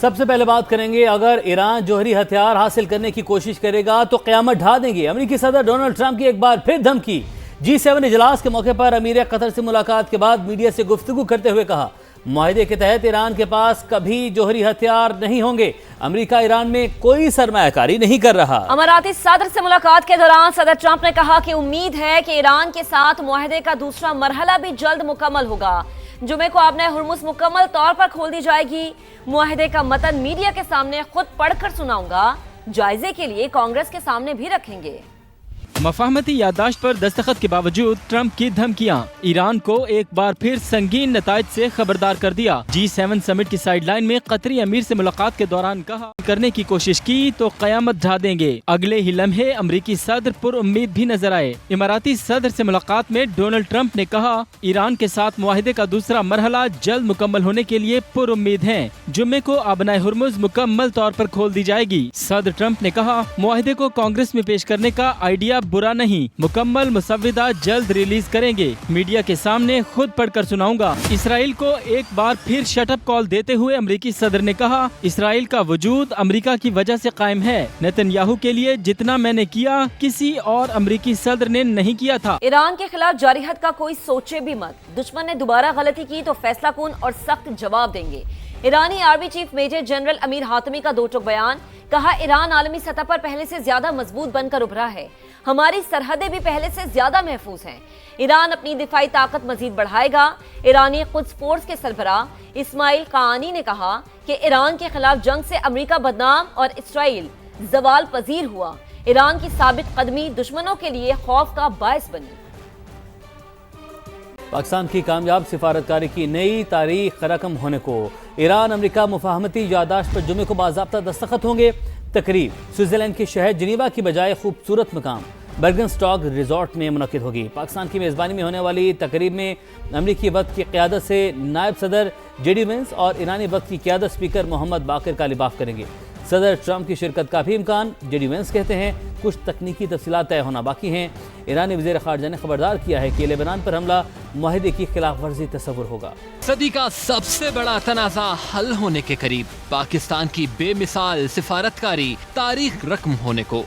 سب سے پہلے بات کریں گے، اگر ایران جوہری ہتھیار حاصل کرنے کی کوشش کرے گا تو قیامت ڈھا دیں گے۔ امریکی صدر ڈونلڈ ٹرمپ کی ایک بار پھر دھمکی۔ G7 اجلاس کے موقع پر امیر قطر سے ملاقات کے بعد میڈیا سے گفتگو کرتے ہوئے کہا، معاہدے کے تحت ایران کے پاس کبھی جوہری ہتھیار نہیں ہوں گے۔ امریکہ ایران میں کوئی سرمایہ کاری نہیں کر رہا۔ اماراتی صدر سے ملاقات کے دوران صدر ٹرمپ نے کہا کہ امید ہے کہ ایران کے ساتھ معاہدے کا دوسرا مرحلہ بھی جلد مکمل ہوگا۔ جمعے کو آبنۂ ہرمز مکمل طور پر کھول دی جائے گی۔ معاہدے کا متن میڈیا کے سامنے خود پڑھ کر سناؤں گا، جائزے کے لیے کانگریس کے سامنے بھی رکھیں گے۔ مفاہمتی یادداشت پر دستخط کے باوجود ٹرمپ کی دھمکیاں، ایران کو ایک بار پھر سنگین نتائج سے خبردار کر دیا۔ G7 سمٹ کی سائیڈ لائن میں قطری امیر سے ملاقات کے دوران کہا کرنے کی کوشش کی تو قیامت ڈھا دیں گے۔ اگلے ہی لمحے امریکی صدر پر امید بھی نظر آئے۔ اماراتی صدر سے ملاقات میں ڈونلڈ ٹرمپ نے کہا، ایران کے ساتھ معاہدے کا دوسرا مرحلہ جلد مکمل ہونے کے لیے پر امید ہیں۔ جمعے کو آبنۂ ہرمز مکمل طور پر کھول دی جائے گی۔ صدر ٹرمپ نے کہا، معاہدے کو کانگریس میں پیش کرنے کا آئیڈیا برا نہیں، مکمل مسودہ جلد ریلیز کریں گے، میڈیا کے سامنے خود پڑھ کر سناؤں گا۔ اسرائیل کو ایک بار پھر شٹ اپ کال دیتے ہوئے امریکی صدر نے کہا، اسرائیل کا وجود امریکہ کی وجہ سے قائم ہے۔ نیتن یاہو کے لیے جتنا میں نے کیا کسی اور امریکی صدر نے نہیں کیا تھا۔ ایران کے خلاف جاری حد کا کوئی سوچے بھی مت، دشمن نے دوبارہ غلطی کی تو فیصلہ کن اور سخت جواب دیں گے۔ ایرانی آرمی چیف میجر جنرل امیر حاتمی کا دو ٹوک بیان، کہا ایران عالمی سطح پر پہلے سے زیادہ مضبوط بن کر ابھرا ہے، ہماری سرحدیں بھی پہلے سے زیادہ محفوظ ہیں۔ ایران اپنی دفاعی طاقت مزید بڑھائے گا۔ ایرانی قدس فورس کے سربراہ اسماعیل قانی نے کہا کہ ایران کے خلاف جنگ سے امریکہ بدنام اور اسرائیل زوال پذیر ہوا۔ ایران کی ثابت قدمی دشمنوں کے لیے خوف کا باعث بنی۔ پاکستان کی کامیاب سفارتکاری کی نئی تاریخ رقم ہونے کو، ایران امریکہ مفاہمتی یادداشت پر جمعے کو باضابطہ دستخط ہوں گے۔ تقریب سوئٹزرلینڈ کے شہر جنیوا کی بجائے خوبصورت مقام برگنسٹاگ ریزورٹ میں منعقد ہوگی۔ پاکستان کی میزبانی میں ہونے والی تقریب میں امریکی وفد کی قیادت سے نائب صدر JD وینس اور ایرانی وفد کی قیادت اسپیکر محمد باقر کالیباف کریں گے۔ صدر ٹرمپ کی شرکت کا بھی امکان۔ JD وینس کہتے ہیں کچھ تکنیکی تفصیلات طے ہونا باقی ہیں۔ ایرانی وزیر خارجہ نے خبردار کیا ہے کہ لبنان پر حملہ معاہدے کی خلاف ورزی تصور ہوگا۔ صدی کا سب سے بڑا تنازع حل ہونے کے قریب، پاکستان کی بے مثال سفارتکاری تاریخ رقم ہونے کو،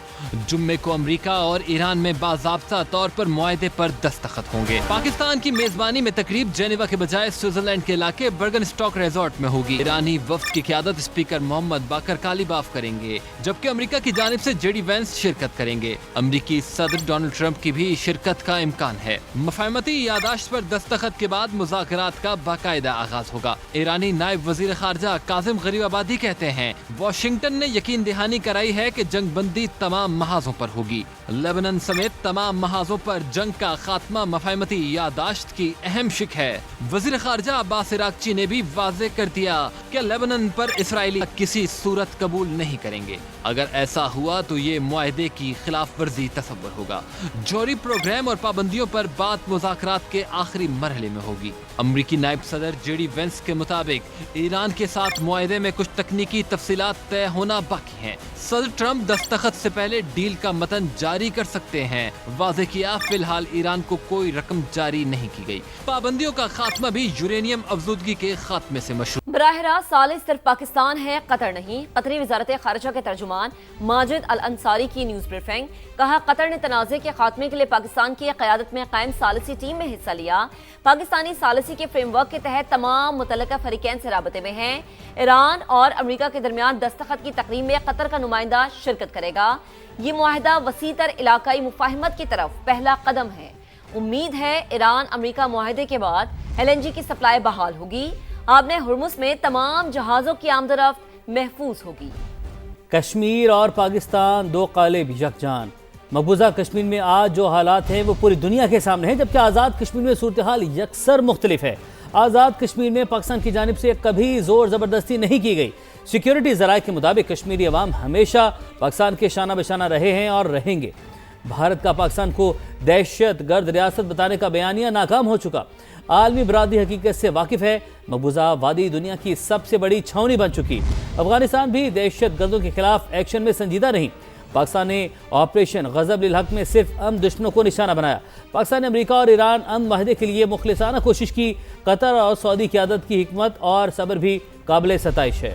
جمعے کو امریکہ اور ایران میں باضابطہ طور پر معاہدے پر دستخط ہوں گے۔ پاکستان کی میزبانی میں تقریب جنیوا کے بجائے سوئٹزرلینڈ کے علاقے برگنسٹاک ریزورٹ میں ہوگی۔ ایرانی وفد کی قیادت اسپیکر محمد باقر کالیباف کریں گے، جبکہ امریکہ کی جانب سے JD وینس شرکت کریں گے۔ امریکی صدر ڈونلڈ ٹرمپ کی بھی شرکت کا امکان ہے۔ مفاہمتی یادداشت پر دستخط کے بعد مذاکرات کا باقاعدہ آغاز ہوگا۔ ایرانی نائب وزیر خارجہ کاظم غریب آبادی کہتے ہیں، واشنگٹن نے یقین دہانی کرائی ہے کہ جنگ بندی تمام محاذوں پر ہوگی۔ لبنان سمیت تمام محاذوں پر جنگ کا خاتمہ مفاہمتی یادداشت کی اہم شق ہے۔ وزیر خارجہ عباس عراقچی نے بھی واضح کر دیا کہ لبنان پر اسرائیلی کسی صورت قبول نہیں کریں گے۔ اگر ایسا ہوا تو یہ معاہدے کی خلاف ورزی تصور ہوگا۔ جوہری پروگرام اور پابندیوں پر بات مذاکرات کے آخری مرحلے میں ہوگی۔ امریکی نائب صدر JD وینس کے مطابق ایران کے ساتھ معاہدے میں کچھ تکنیکی تفصیلات طے ہونا باقی ہیں۔ صدر ٹرمپ دستخط سے پہلے ڈیل کا متن جاری کر سکتے ہیں۔ واضح کیا، فی الحال ایران کو کوئی رقم جاری نہیں کی گئی۔ پابندیوں کا خاتمہ بھی یورینیم افزودگی کے خاتمے سے مشروط۔ براہ راست ثالث صرف پاکستان ہے، قطر نہیں۔ قطری وزارت خارجہ کے ترجمان ماجد الانصاری کی نیوز بریفنگ، کہا قطر نے تنازع کے خاتمے کے لیے پاکستان کی قیادت میں قائم ثالثی ٹیم میں حصہ لیا۔ پاکستانی ثالثی کے فریم ورک کے تحت تمام متعلقہ فریقین سے رابطے میں ہیں۔ ایران اور امریکہ کے درمیان دستخط کی تقریب میں قطر کا نمائندہ شرکت کرے گا۔ یہ معاہدہ وسیع تر علاقائی مفاہمت کی طرف پہلا قدم ہے۔ امید ہے ایران امریکہ معاہدے کے بعد LNG کی سپلائی بحال ہوگی۔ آبنۂ ہرمز میں تمام جہازوں کی آمد و رفت محفوظ ہوگی۔ کشمیر اور پاکستان دو قالب یکجان۔ مقبوضہ کشمیر میں آج جو حالات ہیں وہ پوری دنیا کے سامنے ہیں، جبکہ آزاد کشمیر میں صورتحال یکسر مختلف ہے۔ آزاد کشمیر میں پاکستان کی جانب سے کبھی زور زبردستی نہیں کی گئی۔ سیکیورٹی ذرائع کے مطابق کشمیری عوام ہمیشہ پاکستان کے شانہ بشانہ رہے ہیں اور رہیں گے۔ بھارت کا پاکستان کو دہشت گرد ریاست بتانے کا بیانیہ ناکام ہو چکا۔ عالمی برادری حقیقت سے واقف ہے، مقبوضہ وادی دنیا کی سب سے بڑی چھاؤنی بن چکی۔ افغانستان بھی دہشت گردوں کے خلاف ایکشن میں سنجیدہ نہیں۔ پاکستان نے آپریشن غضب للحق میں صرف امن دشمنوں کو نشانہ بنایا۔ پاکستان نے امریکہ اور ایران امن معاہدے کے لیے مخلصانہ کوشش کی۔ قطر اور سعودی قیادت کی حکمت اور صبر بھی قابل ستائش ہے۔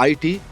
IT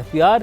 FBR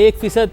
1%